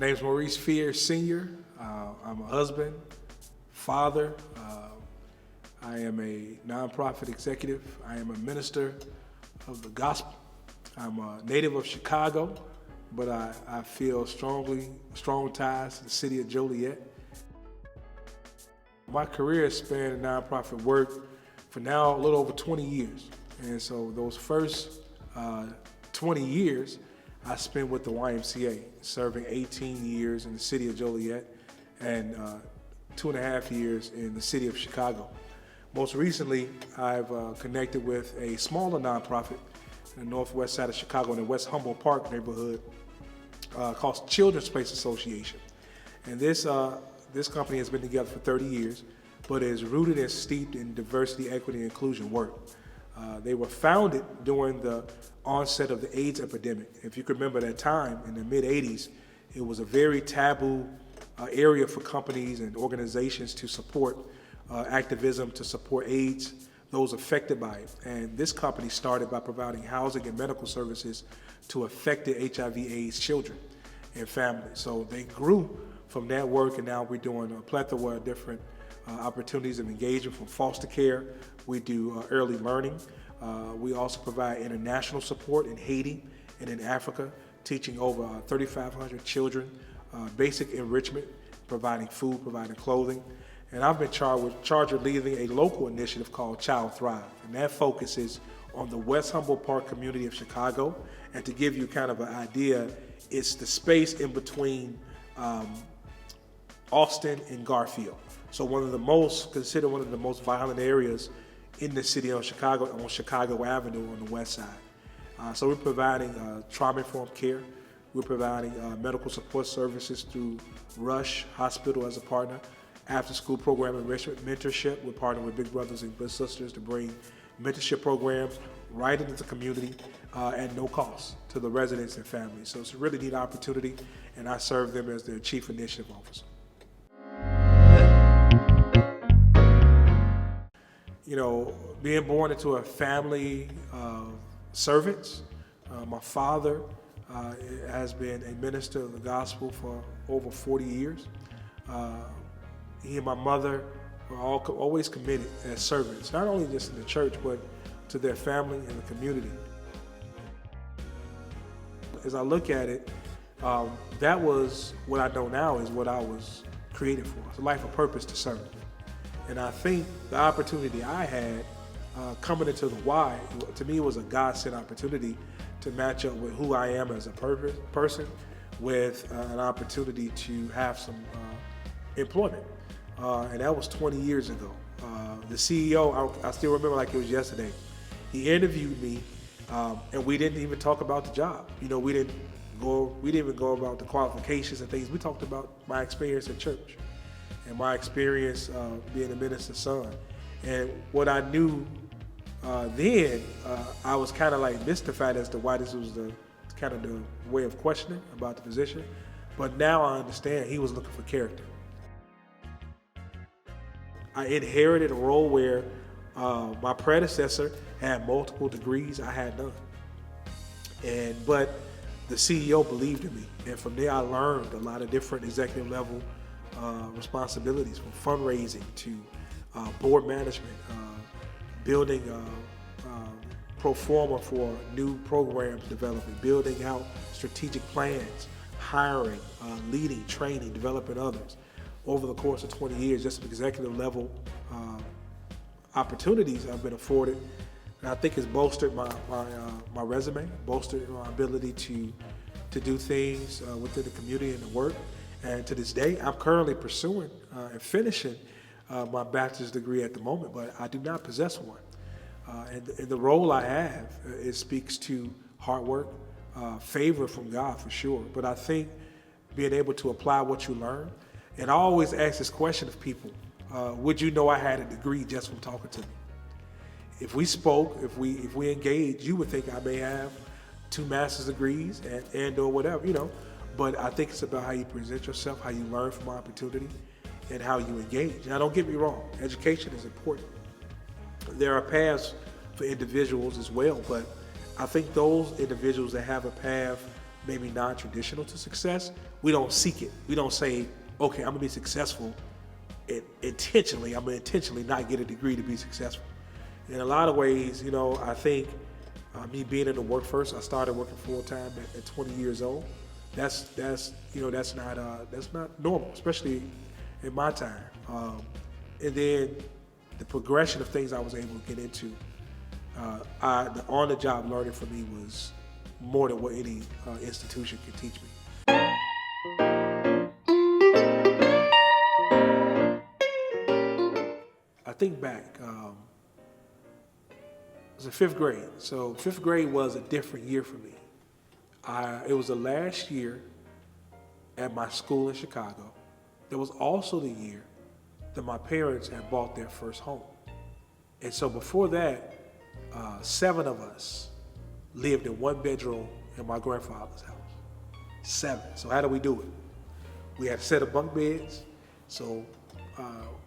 Name's Maurice Sr. I'm a husband, father. I am a nonprofit executive. I am a minister of the gospel. I'm a native of Chicago, but I feel strong ties to the city of Joliet. My career has spanned in nonprofit work for now a little over 20 years. And so those first 20 years I spent with the YMCA, serving 18 years in the city of Joliet and 2.5 years in the city of Chicago. Most recently, I've connected with a smaller nonprofit in the northwest side of Chicago in the West Humboldt Park neighborhood called Children's Place Association. And this company has been together for 30 years, but is rooted and steeped in diversity, equity, and inclusion work. They were founded during the onset of the AIDS epidemic. If you can remember that time in the mid-'80s, it was a very taboo area for companies and organizations to support activism to support AIDS, those affected by it. And this company started by providing housing and medical services to affected HIV/AIDS children and families. So they grew from that work, and now we're doing a plethora of different opportunities of engagement, from foster care. We do early learning. We also provide international support in Haiti and in Africa, teaching over 3,500 children basic enrichment, providing food, providing clothing. And I've been charged with leading a local initiative called Child Thrive. And that focuses on the West Humboldt Park community of Chicago. And to give you kind of an idea, it's the space in between Austin and Garfield. So considered one of the most violent areas in the city of Chicago, on Chicago Avenue on the west side. So we're providing trauma-informed care. We're providing medical support services through Rush Hospital as a partner. After-school program enrichment, mentorship. We're partnering with Big Brothers and Big Sisters to bring mentorship programs right into the community at no cost to the residents and families. So it's a really neat opportunity, and I serve them as their Chief Initiative Officer. You know, being born into a family of servants, my father has been a minister of the gospel for over 40 years. He and my mother were always committed as servants, not only just in the church, but to their family and the community. As I look at it, that was what I know now is what I was created for. It's a life of purpose to serve. And I think the opportunity I had coming into the Y, to me, it was a God-sent opportunity to match up with who I am as a person with an opportunity to have some employment. And that was 20 years ago. The CEO, I still remember like it was yesterday, he interviewed me and we didn't even talk about the job. You know, we didn't even go about the qualifications and things. We talked about my experience at church and my experience being a minister's son. And what I knew then, I was kind of like mystified as to why this was the kind of the way of questioning about the position. But now I understand he was looking for character. I inherited a role where my predecessor had multiple degrees, I had none. But the CEO believed in me. And from there I learned a lot of different executive level responsibilities, from fundraising to board management, building pro forma for new programs development, building out strategic plans, hiring, leading, training, developing others. Over the course of 20 years, just executive level opportunities I've been afforded, and I think it's bolstered my resume, bolstered my ability to do things within the community and the work. And to this day, I'm currently pursuing and finishing my bachelor's degree at the moment, but I do not possess one. And the role I have, it speaks to hard work, favor from God for sure, but I think being able to apply what you learn. And I always ask this question of people, would you know I had a degree just from talking to me? If we spoke, if we engaged, you would think I may have 2 master's degrees and or whatever, you know. But I think it's about how you present yourself, how you learn from opportunity, and how you engage. Now, don't get me wrong, education is important. There are paths for individuals as well, but I think those individuals that have a path maybe non-traditional to success, we don't seek it. We don't say, okay, I'm gonna be successful intentionally. I'm gonna intentionally not get a degree to be successful. In a lot of ways, I think me being in the workforce, I started working full time at 20 years old. That's not normal, especially in my time. And then the progression of things I was able to get into, the on-the-job learning for me was more than what any institution could teach me. I think back, it was in fifth grade. So fifth grade was a different year for me. It was the last year at my school in Chicago. It was also the year that my parents had bought their first home. And so before that, 7 of us lived in 1 bedroom in my grandfather's house. 7. So how do we do it? We had a set of bunk beds. So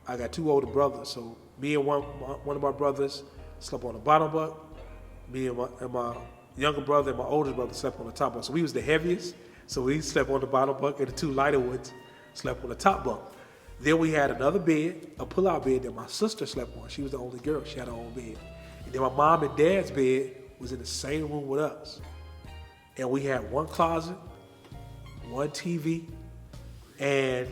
I got 2 older brothers. So me and one of my brothers slept on the bottom bunk. Me and my younger brother and my oldest brother slept on the top bunk. So we was the heaviest. So we slept on the bottom bunk, and the 2 lighter ones slept on the top bunk. Then we had another bed, a pull-out bed that my sister slept on. She was the only girl. She had her own bed. And then my mom and dad's bed was in the same room with us. And we had 1 closet, 1 TV, and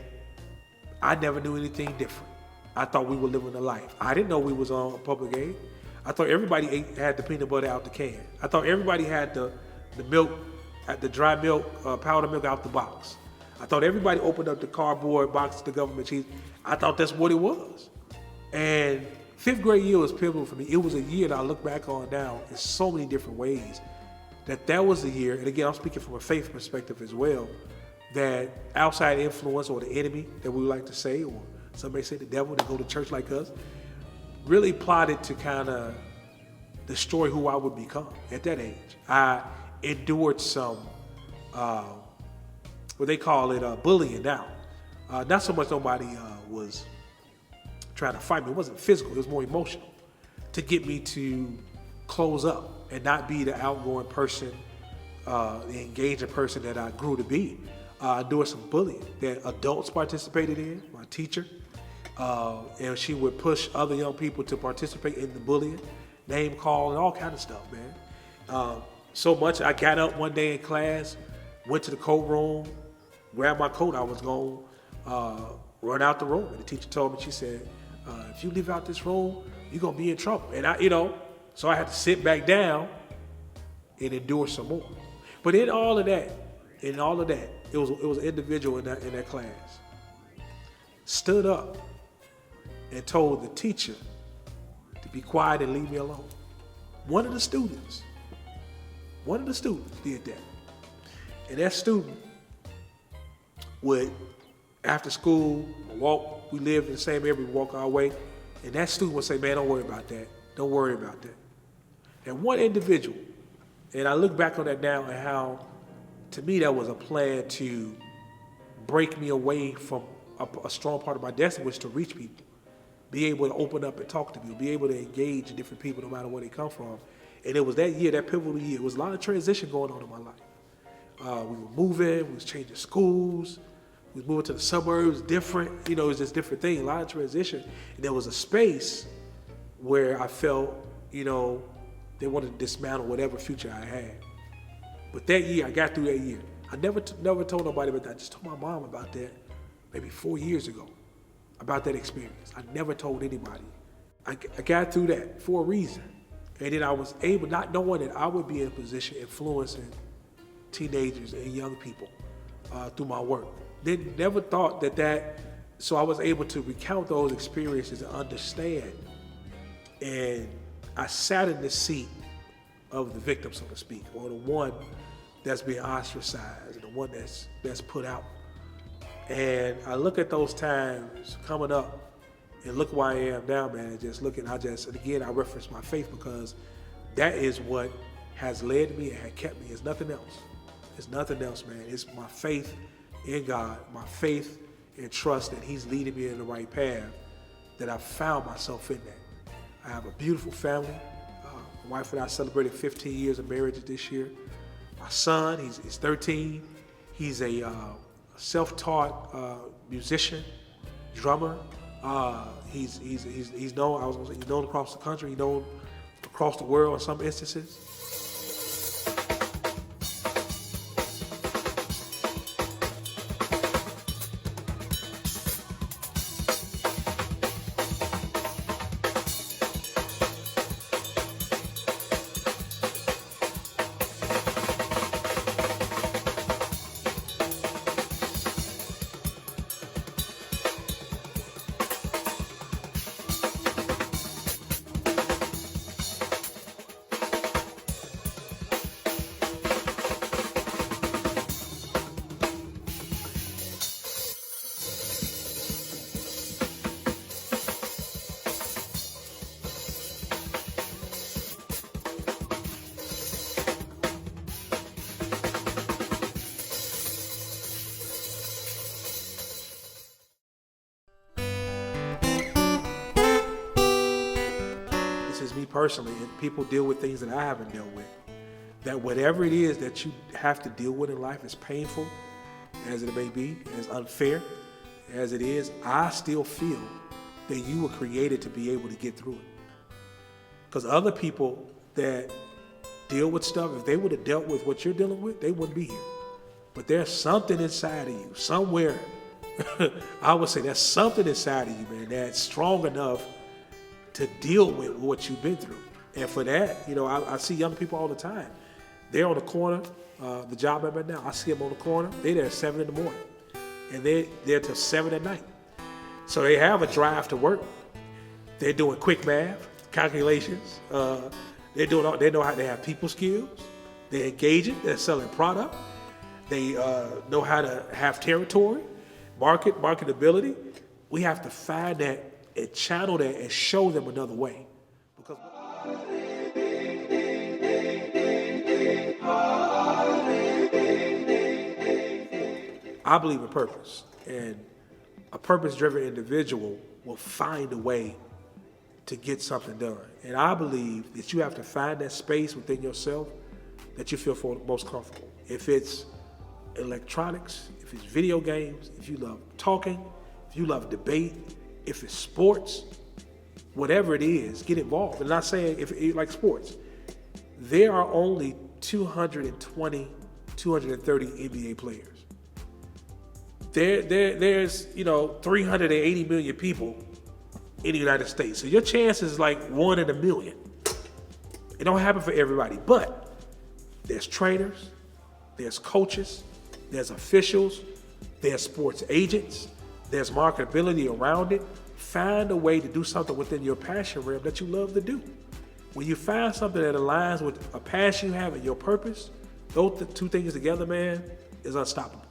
I never knew anything different. I thought we were living a life. I didn't know we was on public aid. I thought everybody had the peanut butter out the can. I thought everybody had the milk, the dry milk, powder milk out the box. I thought everybody opened up the cardboard box, the government cheese. I thought that's what it was. And 5th grade year was pivotal for me. It was a year that I look back on now in so many different ways. That was the year, and again, I'm speaking from a faith perspective as well, that outside influence or the enemy that we would like to say, or some may say the devil that go to church like us, really plotted to kind of destroy who I would become at that age. I endured some, what they call it, bullying now. Not so much nobody was trying to fight me. It wasn't physical, it was more emotional, to get me to close up and not be the outgoing person, the engaging person that I grew to be. I endured some bullying that adults participated in, my teacher, and she would push other young people to participate in the bullying, name call, and all kind of stuff, man. So much, I got up one day in class, went to the coat room, grabbed my coat, I was going to run out the room. And the teacher told me, she said, if you leave out this room, you're going to be in trouble. And so I had to sit back down and endure some more. But in all of that, it was an individual in that class stood up and told the teacher to be quiet and leave me alone. One of the students did that. And that student would, after school, walk, we lived in the same area, we walk our way, and that student would say, man, don't worry about that. Don't worry about that. And one individual, and I look back on that now and how, to me, that was a plan to break me away from a strong part of my destiny, was to reach people, be able to open up and talk to people, be able to engage in different people no matter where they come from. And it was that year, that pivotal year, it was a lot of transition going on in my life. We were moving, we was changing schools, we was moving to the suburbs, different, it was just different things, a lot of transition. And there was a space where I felt, they wanted to dismantle whatever future I had. But that year, I got through that year. I never told nobody about that. I just told my mom about that maybe 4 years ago, about that experience. I never told anybody. I got through that for a reason. And then I was able, not knowing that I would be in a position influencing teenagers and young people through my work. Then never thought so I was able to recount those experiences and understand. And I sat in the seat of the victim, so to speak, or the one that's being ostracized, and the one that's put out. And I look at those times coming up and look where I am now, man, and again, I reference my faith, because that is what has led me and had kept me. It's nothing else. It's nothing else, man. It's my faith in God, my faith and trust that He's leading me in the right path, that I found myself in that. I have a beautiful family. My wife and I celebrated 15 years of marriage this year. My son, he's 13. He's a self-taught musician, drummer. He's known. I was gonna say he's known across the country. He's known across the world in some instances. Is me personally, and people deal with things that I haven't dealt with, that whatever it is that you have to deal with in life, as painful as it may be, as unfair as it is, I still feel that you were created to be able to get through it. Because other people that deal with stuff, if they would have dealt with what you're dealing with, they wouldn't be here. But there's something inside of you, somewhere, I would say there's something inside of you, man, that's strong enough to deal with what you've been through. And for that, I see young people all the time. They're on the corner, the job I'm at now, I see them on the corner. They're there at 7 in the morning, and they're there till 7 at night. So they have a drive to work. They're doing quick math, calculations. They know how to have people skills. They're engaging. They're selling product. They know how to have territory, marketability. We have to find that and channel that and show them another way. Because I believe in purpose, and a purpose-driven individual will find a way to get something done. And I believe that you have to find that space within yourself that you feel most comfortable. If it's electronics, if it's video games, if you love talking, if you love debate, if it's sports, whatever it is, get involved. I'm not saying if you like sports. There are only 220, 230 NBA players. There's 380 million people in the United States. So your chance is like 1 in a million. It don't happen for everybody, but there's trainers, there's coaches, there's officials, there's sports agents, there's marketability around it. Find a way to do something within your passion realm that you love to do. When you find something that aligns with a passion you have and your purpose, those two things together, man, is unstoppable.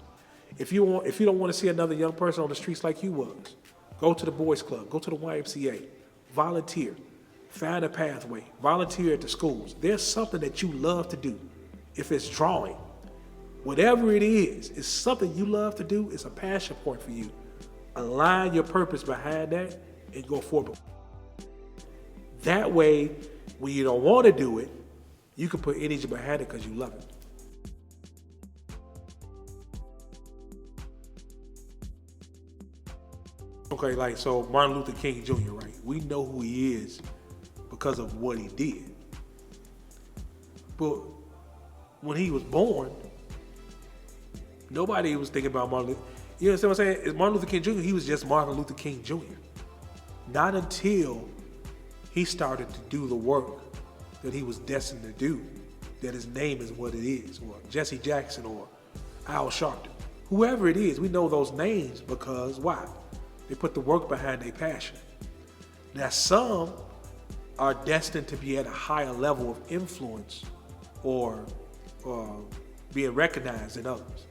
If you don't want to see another young person on the streets like you was, go to the boys club, go to the YMCA, volunteer, find a pathway, volunteer at the schools. There's something that you love to do. If it's drawing, whatever it is, it's something you love to do. It's a passion point for you. Align your purpose behind that and go forward. That way, when you don't want to do it, you can put energy behind it because you love it. Okay, so Martin Luther King Jr., right? We know who he is because of what he did. But when he was born, nobody was thinking about Martin Luther. You understand what I'm saying? It's Martin Luther King Jr., he was just Martin Luther King Jr. Not until he started to do the work that he was destined to do, that his name is what it is, or Jesse Jackson, or Al Sharpton. Whoever it is, we know those names because why? They put the work behind their passion. Now, some are destined to be at a higher level of influence or being recognized than others.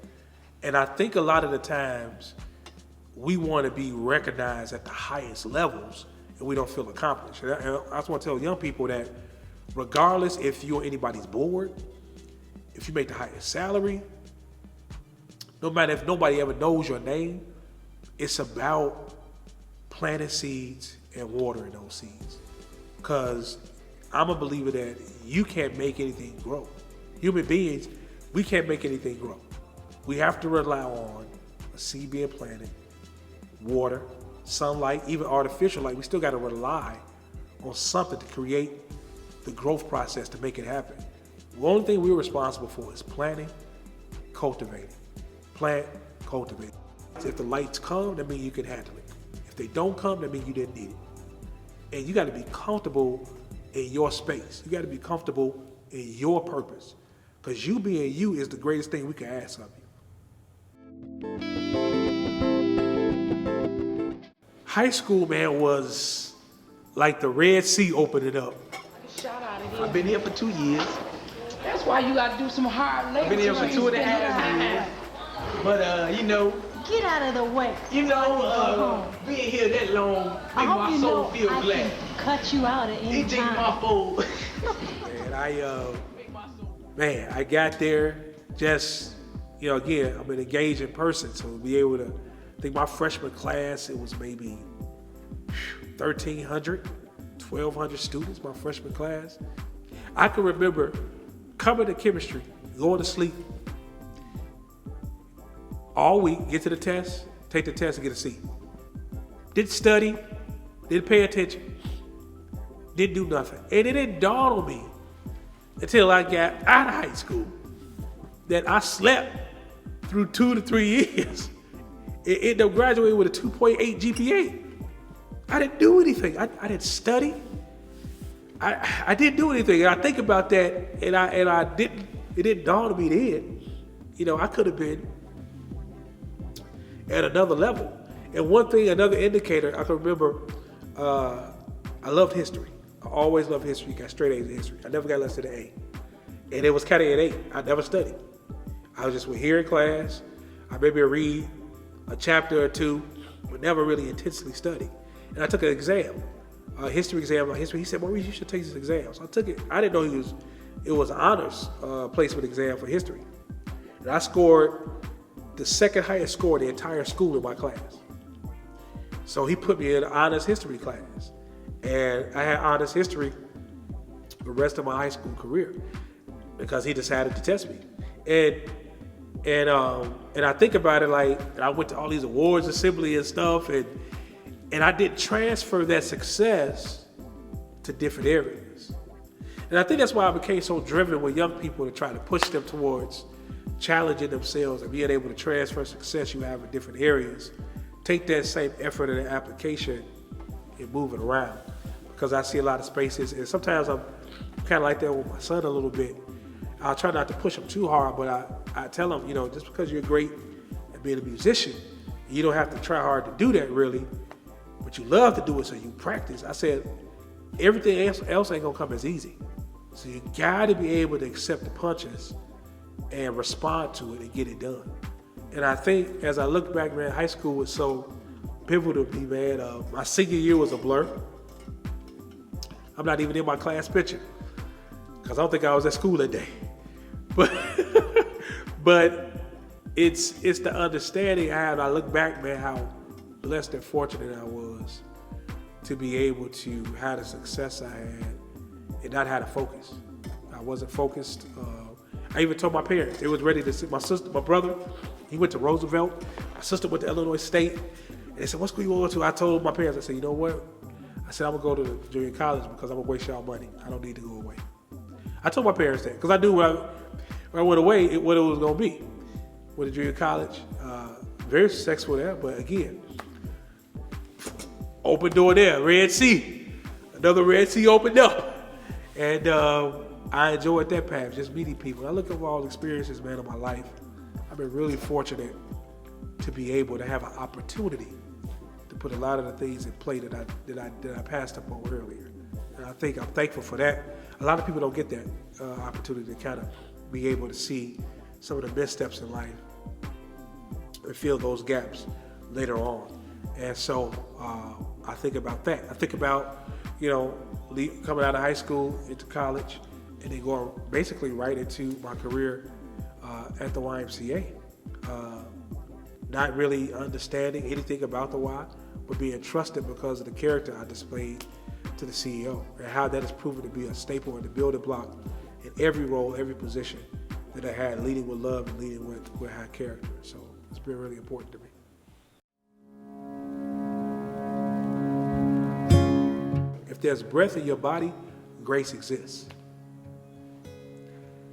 And I think a lot of the times we want to be recognized at the highest levels and we don't feel accomplished. And I just want to tell young people that regardless if you're anybody's board, if you make the highest salary, no matter if nobody ever knows your name, it's about planting seeds and watering those seeds. Because I'm a believer that you can't make anything grow. Human beings, we can't make anything grow. We have to rely on a seed being planted, water, sunlight, even artificial light. We still got to rely on something to create the growth process to make it happen. The only thing we're responsible for is planting, cultivating. Plant, cultivate. If the lights come, that means you can handle it. If they don't come, that means you didn't need it. And you got to be comfortable in your space. You got to be comfortable in your purpose. Because you being you is the greatest thing we can ask of you. High school, man, was like the Red Sea opening up. Shout out again. I've been here for 2 years. That's why you gotta do some hard labor. I've been here for 2.5 years. But you know, Get out of the way. Being here that long make my soul feel glad. Cut you out at any It take time. my soul. Man, I got there just, again, I'm an engaging person, so to be able to, I think my freshman class, it was maybe 1,300, 1,200 students, my freshman class. I can remember coming to chemistry, going to sleep all week, get to the test, take the test and get a C. Didn't study, didn't pay attention, didn't do nothing. And it didn't dawn on me until I got out of high school that I slept through 2 to 3 years. It ended up graduating with a 2.8 GPA. I didn't do anything. I didn't study. I didn't do anything. And I think about that, and I didn't. It didn't dawn on me then. I could have been at another level. And one thing, another indicator, I can remember. I loved history. I always loved history. Got straight A's in history. I never got less than an A, and it was kind of an A. I never studied. I was just here in class. I maybe read a chapter or two, but never really intensely studied. And I took an exam, a history exam on history. He said, "Maurice, you should take this exam." So I took it. I didn't know it was an honors placement exam for history. And I scored the second highest score in the entire school in my class. So he put me in an honors history class. And I had honors history the rest of my high school career because he decided to test me. And I think about it like, I went to all these awards assembly and stuff, and I didn't transfer that success to different areas. And I think that's why I became so driven with young people to try to push them towards challenging themselves and being able to transfer success you have in different areas. Take that same effort and application and move it around. Because I see a lot of spaces, and sometimes I'm kind of like that with my son a little bit. I'll try not to push him too hard, but I tell him, just because you're great at being a musician, you don't have to try hard to do that really, but you love to do it, so you practice. I said, everything else ain't gonna come as easy. So you gotta be able to accept the punches and respond to it and get it done. And I think as I look back, man, high school was so pivotal to me, man. My senior year was a blur. I'm not even in my class picture because I don't think I was at school that day. But it's the understanding I have. I look back, man, how blessed and fortunate I was to be able to have the success I had and not have to focus. I wasn't focused. I even told my parents, they was ready to see my sister, my brother, he went to Roosevelt. My sister went to Illinois State. And they said, "What school you going to?" I told my parents, I said, "You know what?" I said, "I'm gonna go to junior college because I'm gonna waste y'all money. I don't need to go away." I told my parents that because I knew when I went away, what it was gonna be. Went to junior college, very successful there, but again, open door there, Red Sea. Another Red Sea opened up. And I enjoyed that path, just meeting people. I look at all the experiences, man, of my life. I've been really fortunate to be able to have an opportunity to put a lot of the things in play that I passed up on earlier. And I think I'm thankful for that. A lot of people don't get that opportunity to kind of be able to see some of the missteps in life and fill those gaps later on. And so I think about that. I think about, coming out of high school into college and then going basically right into my career at the YMCA. Not really understanding anything about the Y, but being trusted because of the character I displayed to the CEO and how that has proven to be a staple and a building block in every role, every position that I had, leading with love and leading with high character. So it's been really important to me. If there's breath in your body, grace exists.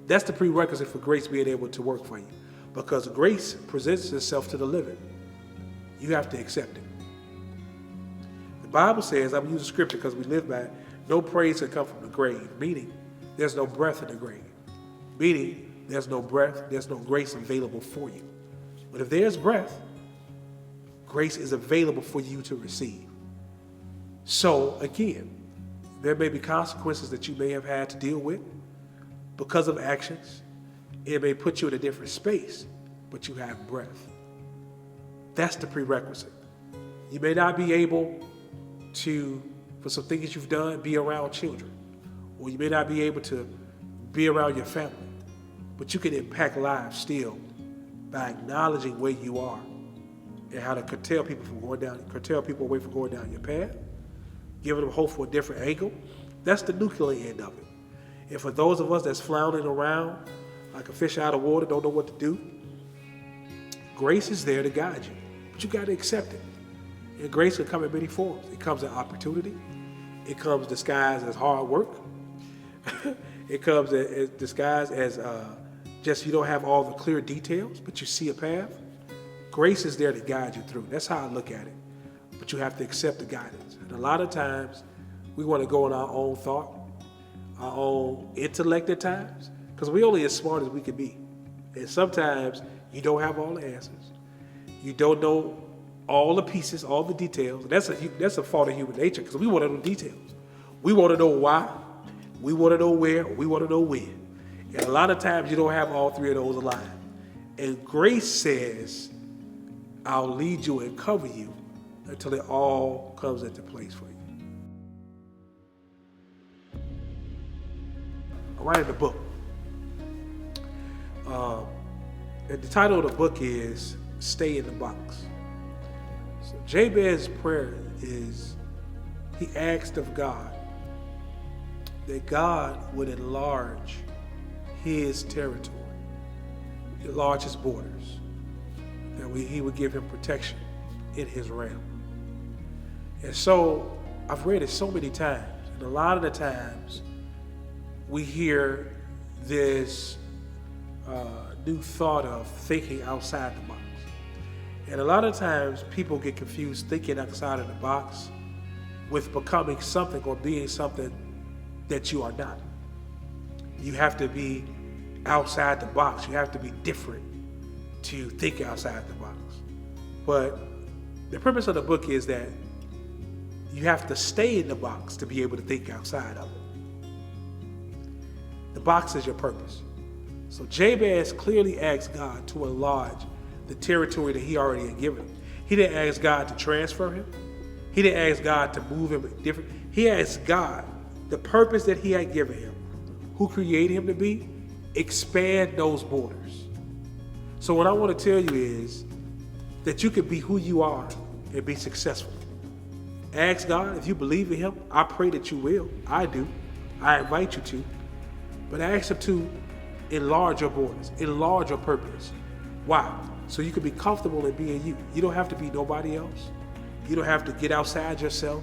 That's the prerequisite for grace being able to work for you, because grace presents itself to the living. You have to accept it. The Bible says, I'm using scripture because we live by it, no praise can come from the grave, meaning there's no breath in the grave, meaning there's no breath, there's no grace available for you. But if there's breath, grace is available for you to receive. So again, there may be consequences that you may have had to deal with because of actions. It may put you in a different space, but you have breath. That's the prerequisite. You may not be able to, for some things you've done, be around children, or you may not be able to be around your family, but you can impact lives still by acknowledging where you are and how to curtail people away from going down your path, giving them hope for a different angle. That's the nuclear end of it. And for those of us that's floundering around like a fish out of water, don't know what to do, grace is there to guide you, but you got to accept it. And grace can come in many forms. It comes as opportunity. It comes disguised as hard work. It comes as disguised as just you don't have all the clear details, but you see a path. Grace is there to guide you through. That's how I look at it. But you have to accept the guidance. And a lot of times, we want to go on our own thought, our own intellect at times, because we're only as smart as we can be. And sometimes you don't have all the answers. You don't know all the pieces, all the details. And that's a fault of human nature, because we want to know details. We want to know why, we want to know where, we want to know when. And a lot of times you don't have all three of those aligned. And grace says, I'll lead you and cover you until it all comes into place for you. I'm writing a book. And the title of the book is Stay in the Box. So Jabez's prayer is, he asked of God that God would enlarge his territory, enlarge his borders, that he would give him protection in his realm. And so I've read it so many times, and a lot of the times we hear this new thought of thinking outside the box. And a lot of times people get confused thinking outside of the box with becoming something or being something that you are not. You have to be outside the box. You have to be different to think outside the box. But the purpose of the book is that you have to stay in the box to be able to think outside of it. The box is your purpose. So Jabez clearly asked God to enlarge the territory that he already had given him. He didn't ask God to transfer him. He didn't ask God to move him different. He asked God, the purpose that he had given him, who created him to be, expand those borders. So what I want to tell you is that you can be who you are and be successful. Ask God, if you believe in him, I pray that you will. I do. I invite you to. But ask him to enlarge your borders, enlarge your purpose. Why? So you can be comfortable in being you. You don't have to be nobody else. You don't have to get outside yourself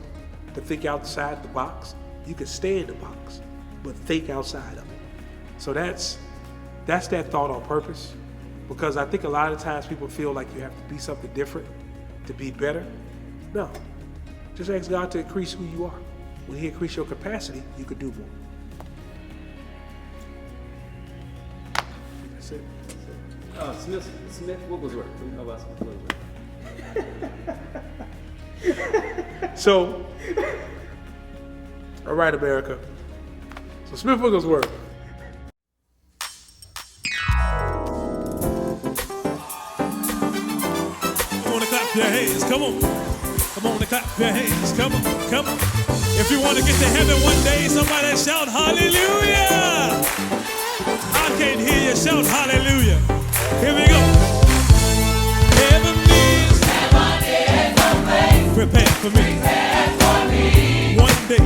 to think outside the box. You can stay in the box, but think outside of it. So that's that thought on purpose, because I think a lot of times people feel like you have to be something different to be better. No, just ask God to increase who you are. When he increases your capacity, you can do more. That's it. Smith Wigglesworth. What do you know about Smith Wigglesworth? So, all right, America. So Smith Wigglesworth. Come on and clap your hands, come on. Come on and clap your hands, come on, come on. If you want to get to heaven one day, somebody shout hallelujah. I can't hear you shout hallelujah. Here we go. Heaven is a place prepared for me. One day.